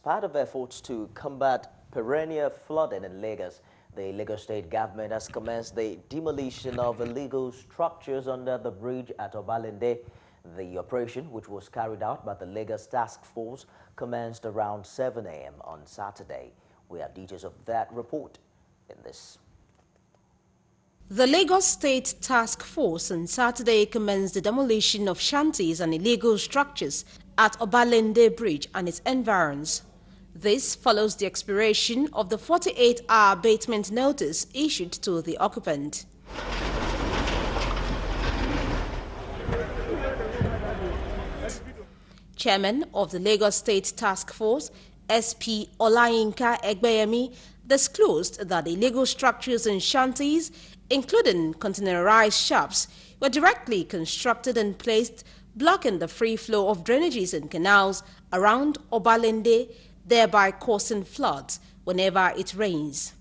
part of efforts to combat perennial flooding in Lagos, the Lagos State government has commenced the demolition of illegal structures under the bridge at Obalende. The operation, which was carried out by the Lagos Task Force, commenced around 7 a.m. on Saturday. We have details of that report in this. The Lagos State Task Force on Saturday commenced the demolition of shanties and illegal structures at Obalende Bridge and its environs. This follows the expiration of the 48-hour abatement notice issued to the occupant. Chairman of the Lagos State Task Force, SP Olayinka Egbeyemi, disclosed that illegal structures and shanties, including containerized shops, were directly constructed and placed, blocking the free flow of drainages and canals around Obalende, thereby causing floods whenever it rains.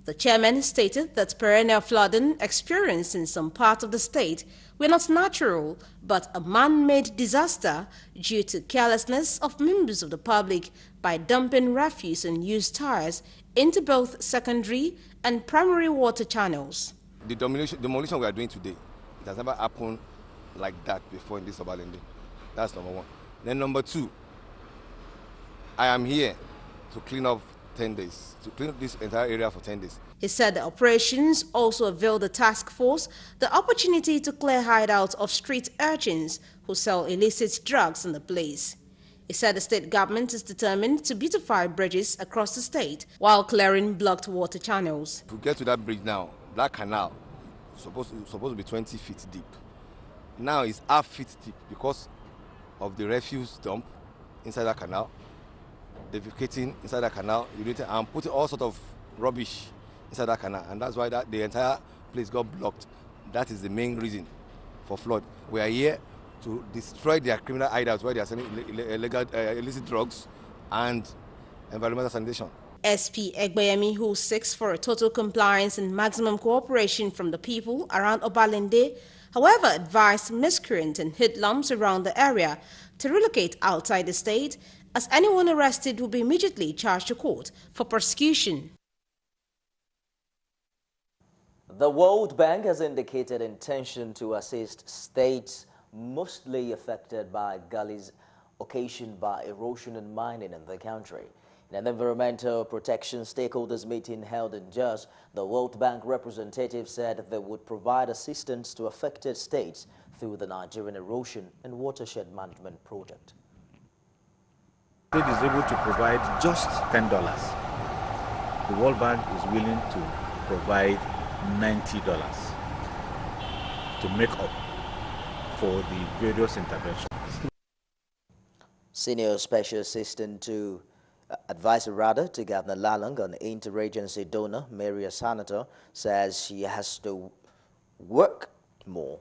The chairman stated that perennial flooding experienced in some parts of the state were not natural, but a man-made disaster due to carelessness of members of the public by dumping refuse and used tires into both secondary and primary water channels. The demolition we are doing today, it has never happened like that before in this Obalende. That's number one. Then number two, I am here to clean up 10 days, to clean up this entire area for 10 days. He said the operations also availed the task force the opportunity to clear hideouts of street urchins who sell illicit drugs in the place. He said the state government is determined to beautify bridges across the state while clearing blocked water channels. If we get to that bridge now, that canal is supposed to be 20 feet deep. Now it's half feet deep because of the refuse dump inside that canal, defecating inside that canal, and putting all sorts of rubbish inside that canal, and that's why the entire place got blocked. That is the main reason for flood. We are here to destroy their criminal hideouts where they are selling illicit drugs and environmental sanitation. SP Egbeyemi, who seeks for a total compliance and maximum cooperation from the people around Obalende, however, advised miscreants and hoodlums around the area to relocate outside the state, as anyone arrested will be immediately charged to court for prosecution. The World Bank has indicated intention to assist states mostly affected by gullies occasioned by erosion and mining in the country. In an environmental protection stakeholders meeting held in Jos, the World Bank representative said they would provide assistance to affected states through the Nigerian Erosion and Watershed Management Project. The state is able to provide just $10. The World Bank is willing to provide $90 to make up for the various interventions. Senior Special Assistant to Advisor to Governor Lalong on interagency donor, Maria Senator, says she has to work more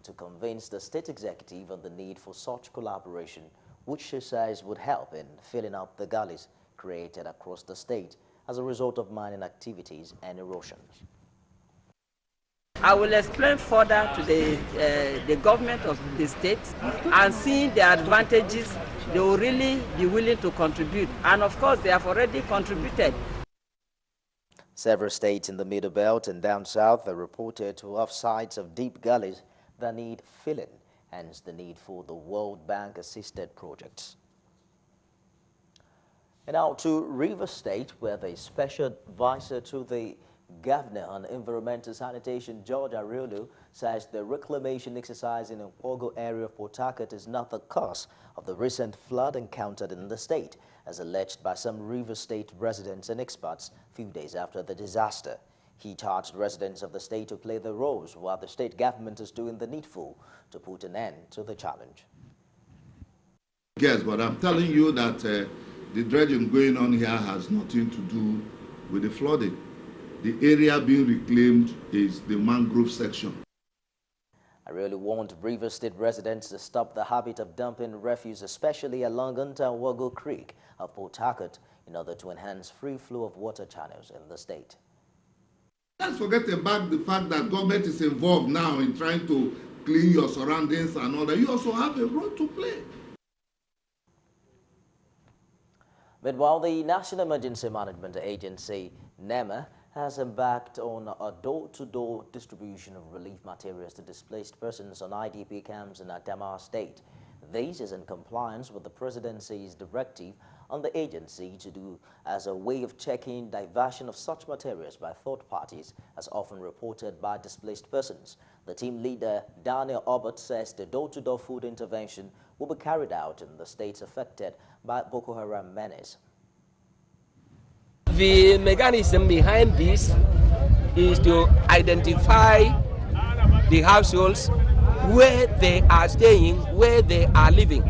to convince the state executive on the need for such collaboration, which she says would help in filling up the gullies created across the state as a result of mining activities and erosions. I will explain further to the government of the state, and seeing the advantages, they will really be willing to contribute. And of course, they have already contributed. Several states in the Middle Belt and down south are reported to have sites of deep gullies that need filling, hence the need for the World Bank assisted projects. And now to Rivers State, where the special advisor to the Governor on Environmental Sanitation, George Ariolu, says the reclamation exercise in Nkwogo area of Port Harcourt is not the cause of the recent flood encountered in the state, as alleged by some Rivers State residents and experts a few days after the disaster. He charged residents of the state to play their roles while the state government is doing the needful to put an end to the challenge. Yes, but I'm telling you that the dredging going on here has nothing to do with the flooding. The area being reclaimed is the mangrove section. I really want Rivers State residents to stop the habit of dumping refuse, especially along Ntawago Creek of Port Harcourt, in order to enhance free flow of water channels in the state. Let's forget about the fact that government is involved now in trying to clean your surroundings and all that. You also have a role to play. Meanwhile, the National Emergency Management Agency, NEMA, has embarked on a door-to-door distribution of relief materials to displaced persons on IDP camps in Adamawa State. This is in compliance with the Presidency's directive on the agency to do as a way of checking diversion of such materials by third parties, as often reported by displaced persons. The team leader, Daniel Obert, says the door-to-door food intervention will be carried out in the states affected by Boko Haram menace. The mechanism behind this is to identify the households where they are staying, where they are living.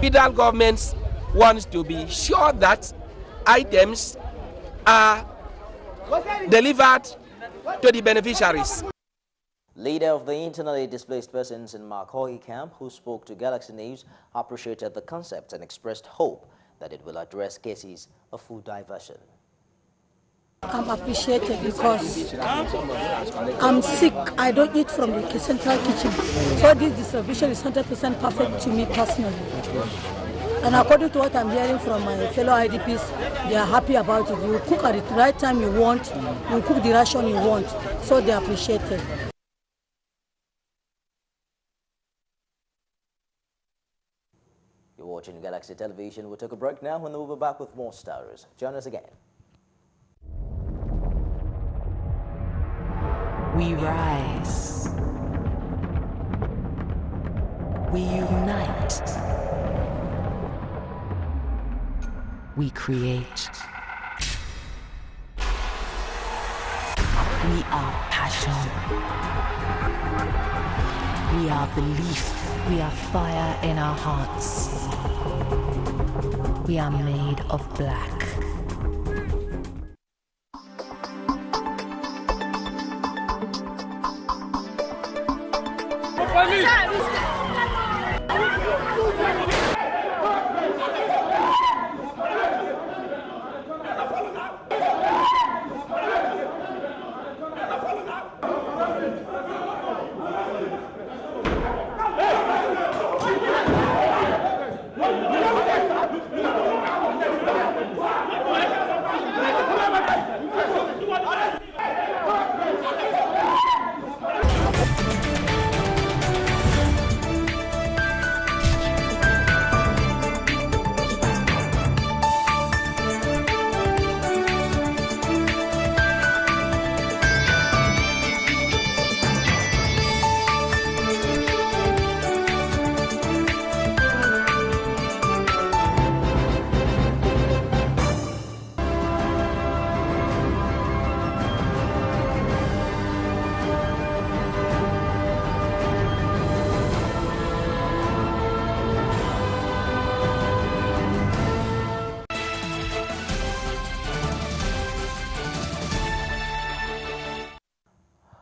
Federal governments wants to be sure that items are delivered to the beneficiaries. Leader of the internally displaced persons in Makohi camp, who spoke to Galaxy News, appreciated the concept and expressed hope that it will address cases of food diversion. I'm appreciated because I'm sick. I don't eat from the central kitchen. So this distribution is 100% perfect to me personally. And according to what I'm hearing from my fellow IDPs, they are happy about it. You cook at the right time you want, you cook the ration you want. So they appreciate it. You're watching Galaxy Television. We'll take a break now and we'll be back with more stories. Join us again. We rise. We unite. We create. We are passion. We are belief. We are fire in our hearts. We are made of black.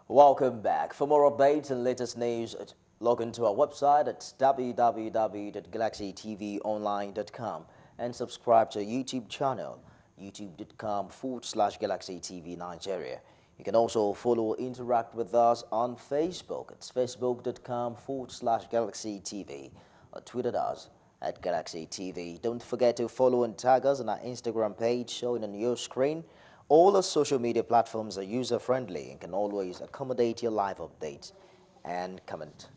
Welcome back. For more updates and latest news, log into our website at www.galaxytvonline.com and subscribe to our YouTube channel, youtube.com/GalaxyTV Nigeria. You can also follow or interact with us on Facebook. It's facebook.com/GalaxyTV or tweet us at GalaxyTV. Don't forget to follow and tag us on our Instagram page showing on your screen. All our social media platforms are user-friendly and can always accommodate your live updates and comment.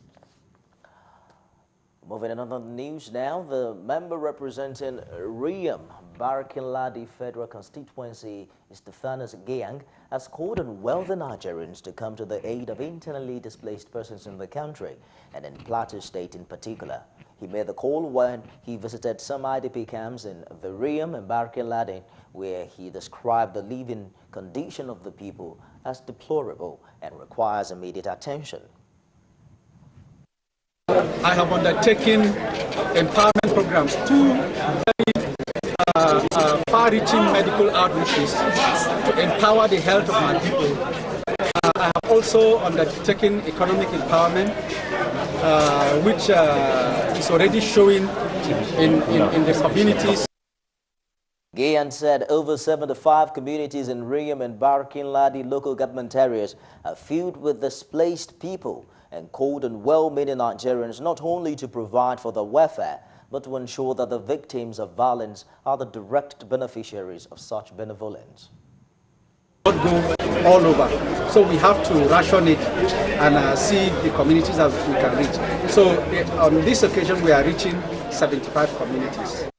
Moving on to the news now, the member representing Riyam, Barikin Federal Constituency, Stephanus Geyang, has called on wealthy Nigerians to come to the aid of internally displaced persons in the country, and in Plateau State in particular. He made the call when he visited some IDP camps in the Riyam and Barikin, where he described the living condition of the people as deplorable and requires immediate attention. I have undertaken empowerment programs, two very far-reaching medical outreaches to empower the health of my people. I have also undertaken economic empowerment, which is already showing in the communities. Gayan said over 75 communities in Riyam and Barikin local government areas are filled with displaced people, and called on well-meaning Nigerians not only to provide for their welfare, but to ensure that the victims of violence are the direct beneficiaries of such benevolence. Go all over, so we have to ration it and see the communities that we can reach. So on this occasion we are reaching 75 communities.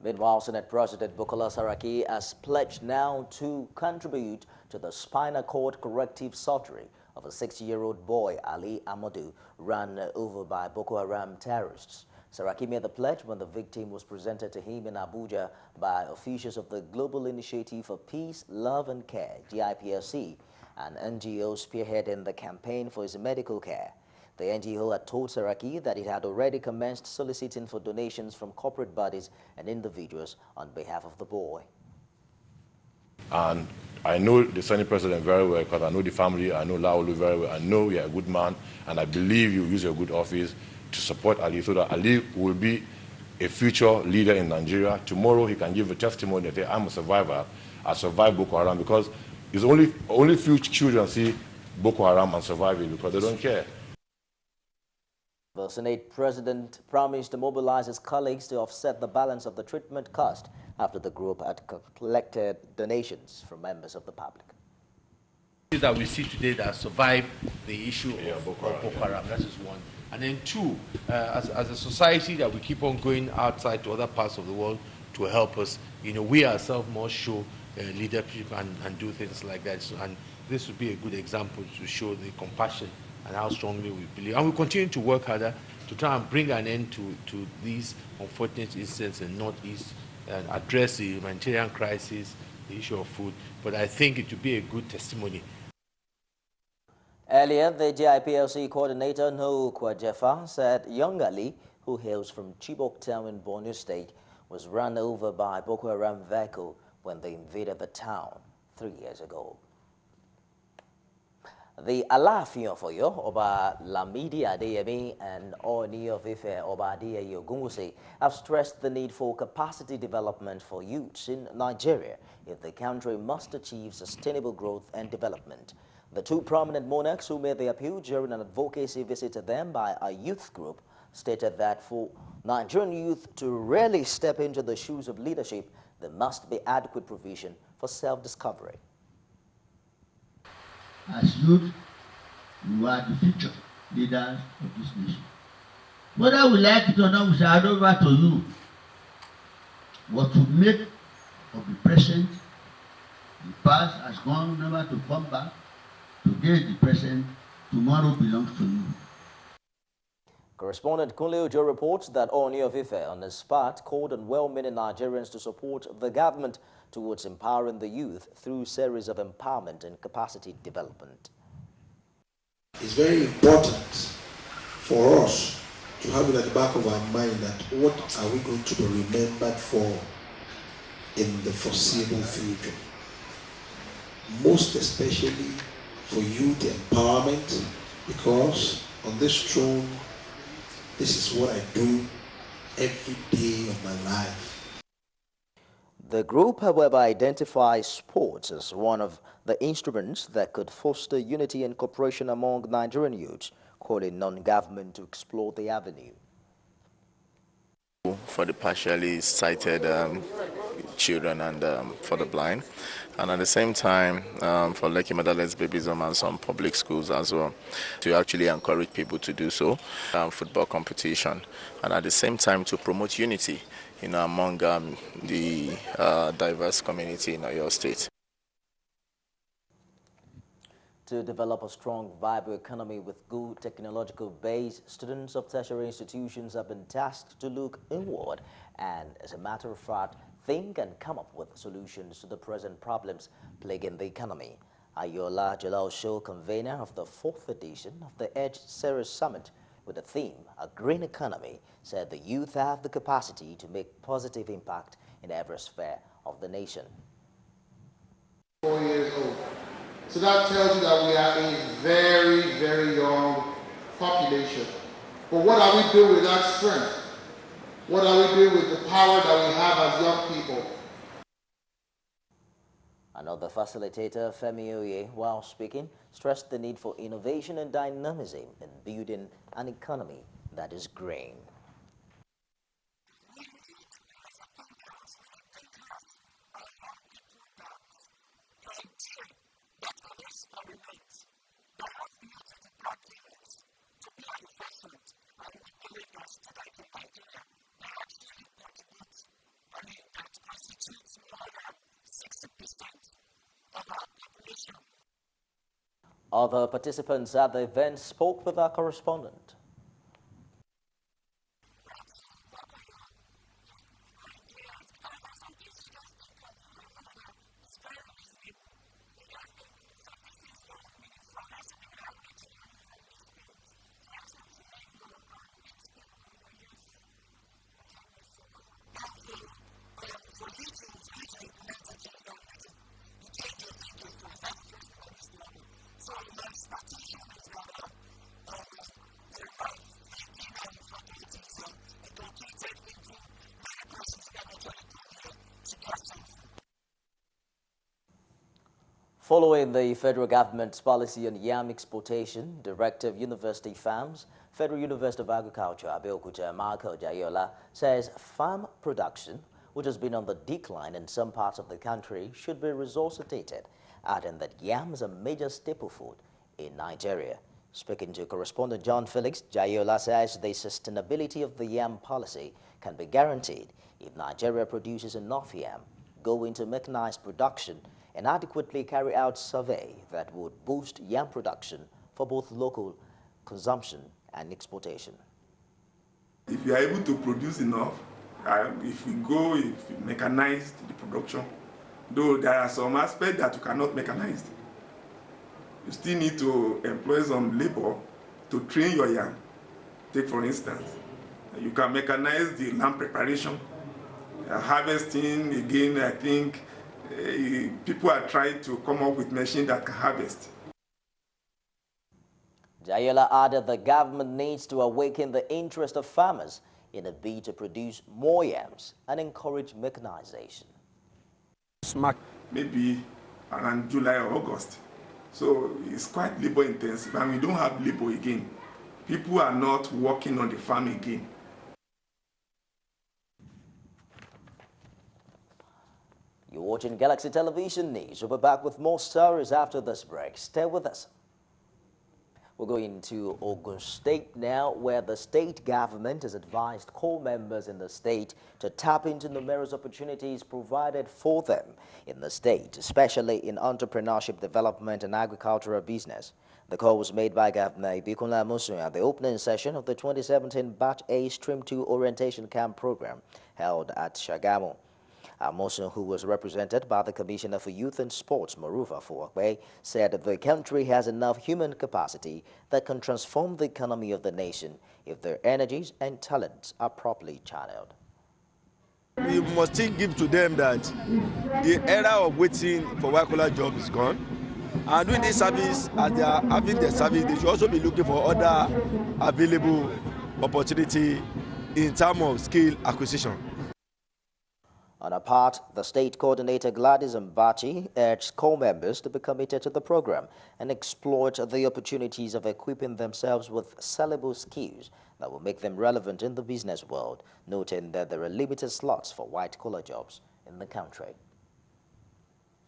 Meanwhile, Senate President Bukola Saraki has pledged now to contribute to the spinal cord corrective surgery of a 6-year-old boy, Ali Amadou, run over by Boko Haram terrorists. Saraki made the pledge when the victim was presented to him in Abuja by officials of the Global Initiative for Peace, Love and Care, GIPLC, an NGO spearheading the campaign for his medical care. The NGO had told Saraki that it had already commenced soliciting for donations from corporate bodies and individuals on behalf of the boy. And I know the Senate President very well because I know the family, I know Laolu very well. I know you're a good man, and I believe you use your good office to support Ali so that Ali will be a future leader in Nigeria. Tomorrow he can give a testimony that I'm a survivor. I survived Boko Haram, because it's only few children see Boko Haram and surviving because they don't care. The Senate President promised to mobilize his colleagues to offset the balance of the treatment cost after the group had collected donations from members of the public. That we see today that survive the issue of Boko Haram, that is one. And then two, as a society that we keep on going outside to other parts of the world to help us, we ourselves must show leadership and do things like that. So, and this would be a good example to show the compassion and how strongly we believe. And we continue to work harder to try and bring an end to these unfortunate incidents in Northeast and address the humanitarian crisis, the issue of food. But I think it would be a good testimony. Earlier, the GIPLC coordinator, No Kwajefa, said young Ali, who hails from Chibok town in Borno State, was run over by Boko Haram vehicle when they invaded the town 3 years ago. The Alaafin of Oyo, Oba Lamidi Adeyemi, and Ooni of Ife, Oba Adeyeye Ogunwusi, have stressed the need for capacity development for youths in Nigeria if the country must achieve sustainable growth and development. The two prominent monarchs who made the appeal during an advocacy visit to them by a youth group stated that for Nigerian youth to really step into the shoes of leadership, there must be adequate provision for self-discovery. As youth, you are the future leaders of this nation. Whether we like it or not, we shall hand over to you what to make of the present. The past has gone, never to come back. Today is the present, tomorrow belongs to you. Correspondent Kunle Ojo reports that Ooni of Ife on his part called on well-meaning Nigerians to support the government towards empowering the youth through a series of empowerment and capacity development. It's very important for us to have it at the back of our mind that what are we going to be remembered for in the foreseeable future. Most especially for youth empowerment, because on this throne, this is what I do every day of my life. The group, however, identifies sports as one of the instruments that could foster unity and cooperation among Nigerian youths, calling non-government to explore the avenue. For the partially sighted children and for the blind, and at the same time for Lekki Motherless Babies Home and some public schools as well, to actually encourage people to do so, football competition, and at the same time to promote unity among the diverse community in Oyo State. To develop a strong, vibrant economy with good technological base, students of tertiary institutions have been tasked to look inward and, as a matter of fact, think and come up with solutions to the present problems plaguing the economy. Ayola Jalal, convener of the 4th edition of the Edge Series Summit with the theme, A Green Economy, said the youth have the capacity to make positive impact in every sphere of the nation. 4 years old. So that tells you that we are a very, very young population. But what are we doing with that strength? What are we doing with the power that we have as young people? Another facilitator, Femi Oye, while speaking, stressed the need for innovation and dynamism in building an economy that is green. Other participants at the event spoke with our correspondent. Following the federal government's policy on yam exportation, Director of University Farms, Federal University of Agriculture, Abeokuta Marco Jayola, says farm production, which has been on the decline in some parts of the country, should be resuscitated, adding that yam is a major staple food in Nigeria. Speaking to correspondent John Felix, Jayola says the sustainability of the yam policy can be guaranteed if Nigeria produces enough yam, go into mechanized production, and adequately carry out survey that would boost yam production for both local consumption and exportation. If you are able to produce enough, if we mechanize the production, though there are some aspects that you cannot mechanize, you still need to employ some labor to train your yam. Take for instance, you can mechanize the land preparation, harvesting. Again, I think people are trying to come up with machines that can harvest. Jayola added the government needs to awaken the interest of farmers in a bid to produce more yams and encourage mechanization. Maybe around July or August. So it's quite labor intensive, and we don't have labor again. People are not working on the farm again. You're watching Galaxy Television News. We'll be back with more stories after this break. Stay with us. We're going to Ogun State now, where the state government has advised coal members in the state to tap into numerous opportunities provided for them in the state, especially in entrepreneurship development and agricultural business. The call was made by Governor Ibikunle Amosun at the opening session of the 2017 Batch A Stream 2 Orientation Camp program held at Shagamu. Amosun, who was represented by the Commissioner for Youth and Sports, Marufa Fuakwe, said the country has enough human capacity that can transform the economy of the nation if their energies and talents are properly channeled. We must still give to them that the era of waiting for white-collar job is gone. And doing this service, as they are having their service, they should also be looking for other available opportunity in terms of skill acquisition. On her part, the state coordinator Gladys Mbachi urged coal members to be committed to the program and exploit the opportunities of equipping themselves with sellable skills that will make them relevant in the business world, noting that there are limited slots for white-collar jobs in the country.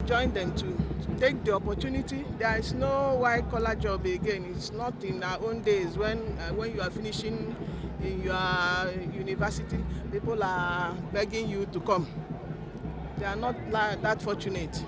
Join them to take the opportunity. There is no white-collar job again. It's not in our own days when you are finishing in your university, people are begging you to come. They are not that fortunate.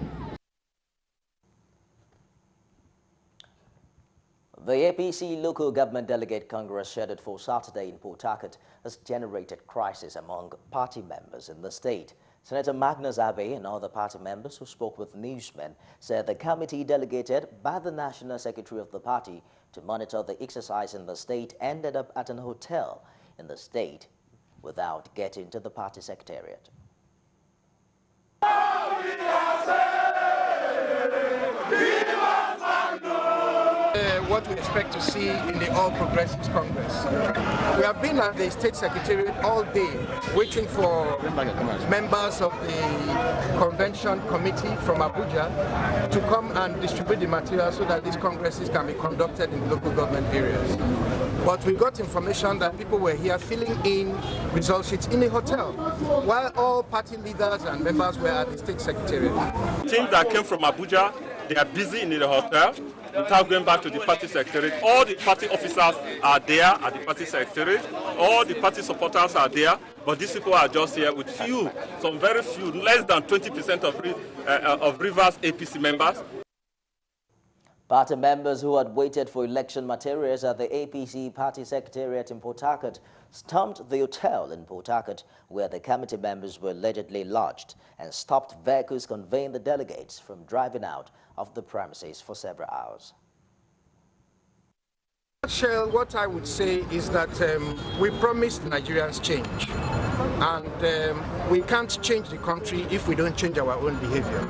The APC Local Government Delegate Congress scheduled for Saturday in Port Harcourt has generated crisis among party members in the state. Senator Magnus Abe and other party members who spoke with newsmen said the committee delegated by the National Secretary of the party to monitor the exercise in the state ended up at an hotel in the state without getting to the party secretariat. what we expect to see in the All Progressives Congress. We have been at the State Secretariat all day waiting for members of the Convention Committee from Abuja to come and distribute the material so that these congresses can be conducted in local government areas. But we got information that people were here filling in result sheets in a hotel, while all party leaders and members were at the State Secretariat. Teams that came from Abuja, they are busy in the hotel without going back to the party secretariat. All the party officers are there at the party secretariat. All the party supporters are there, but these people are just here with few, some very few, less than 20% of Rivers APC members. Party members who had waited for election materials at the APC party secretariat in Port Harcourt stormed the hotel in Port Harcourt where the committee members were allegedly lodged and stopped vehicles conveying the delegates from driving out of the premises for several hours. What I would say is that we promised Nigerians change, and we can't change the country if we don't change our own behavior.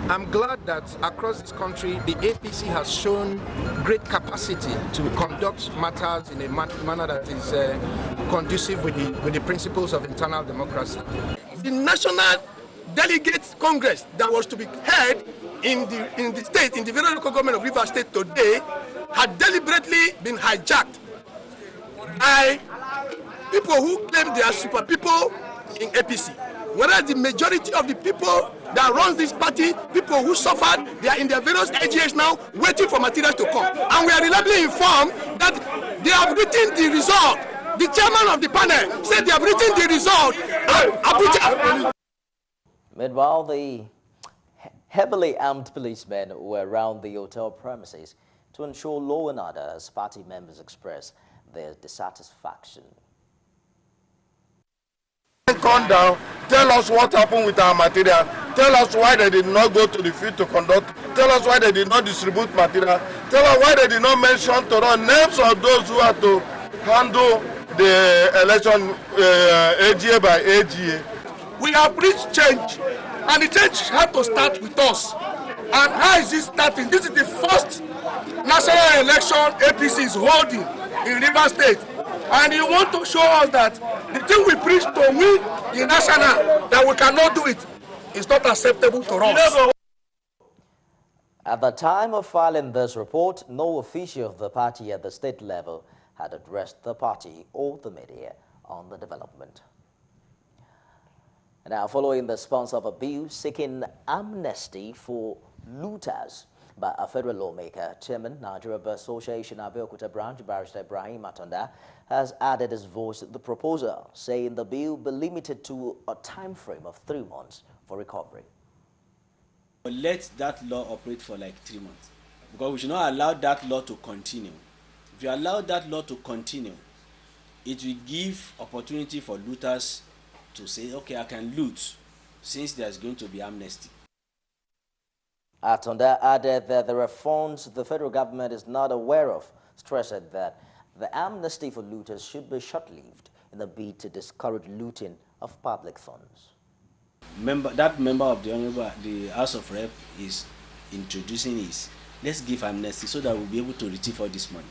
I'm glad that across this country the APC has shown great capacity to conduct matters in a manner that is conducive with the principles of internal democracy. The National Delegate Congress that was to be held in the state, in the very local government of Rivers State today, had deliberately been hijacked by people who claim they are super people in APC. Whereas the majority of the people that run this party, people who suffered, they are in their various AGAs now waiting for materials to come. And we are reliably informed that they have written the result. The chairman of the panel said they have written the result at Abuja. Meanwhile, the heavily armed policemen were around the hotel premises to ensure law and order as party members express their dissatisfaction. Come down, tell us what happened with our material, tell us why they did not go to the field to conduct, tell us why they did not distribute material, tell us why they did not mention to us names of those who had to handle the election AGA by AGA. We have reached change, and the change had to start with us. And how is it starting? This is the first national election APC is holding in Rivers State. And you want to show us that the thing we preach to win the national, that we cannot do it, is not acceptable to us. At the time of filing this report, no official of the party at the state level had addressed the party or the media on the development. Now, following the sponsor of a bill seeking amnesty for looters by a federal lawmaker, Chairman, Nigeria Bar Association Abeokuta branch, Barrister Ibrahim Atonda, has added his voice to the proposal, saying the bill be limited to a time frame of 3 months for recovery. Let that law operate for like 3 months, because we should not allow that law to continue. If you allow that law to continue, it will give opportunity for looters to say, okay, I can loot, since there's going to be amnesty. Atonda added that there are funds the federal government is not aware of, stressing that the amnesty for looters should be short-lived in a bid to discourage looting of public funds. That member of the House of Rep is introducing is, let's give amnesty so that we'll be able to retrieve all this money.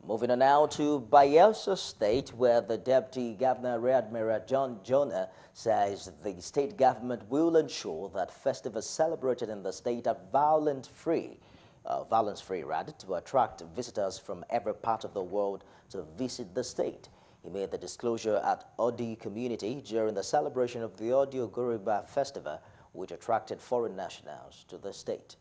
Moving on now to Bayelsa State, where the Deputy Governor, Rear Admiral John Jonah, says the state government will ensure that festivals celebrated in the state are violence-free to attract visitors from every part of the world to visit the state. He made the disclosure at Odi community during the celebration of the Odi Ogoriba Festival, which attracted foreign nationals to the state.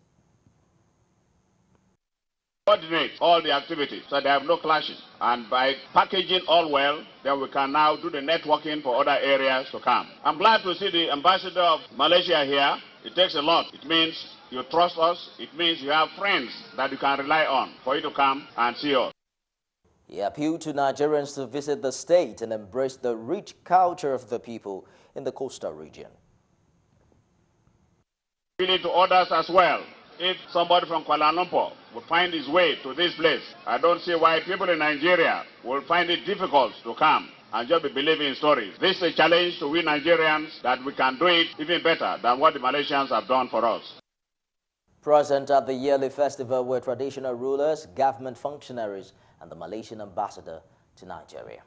Coordinate all the activities so they have no clashes, and by packaging all well, then we can now do the networking for other areas to come. I'm glad to see the ambassador of Malaysia here. It takes a lot. It means you trust us. It means you have friends that you can rely on for you to come and see us. He appealed to Nigerians to visit the state and embrace the rich culture of the people in the coastal region. We need to others as well. If somebody from Kuala Lumpur will find his way to this place, I don't see why people in Nigeria will find it difficult to come and just be believing in stories. This is a challenge to we Nigerians that we can do it even better than what the Malaysians have done for us. Present at the yearly festival were traditional rulers, government functionaries, and the Malaysian ambassador to Nigeria.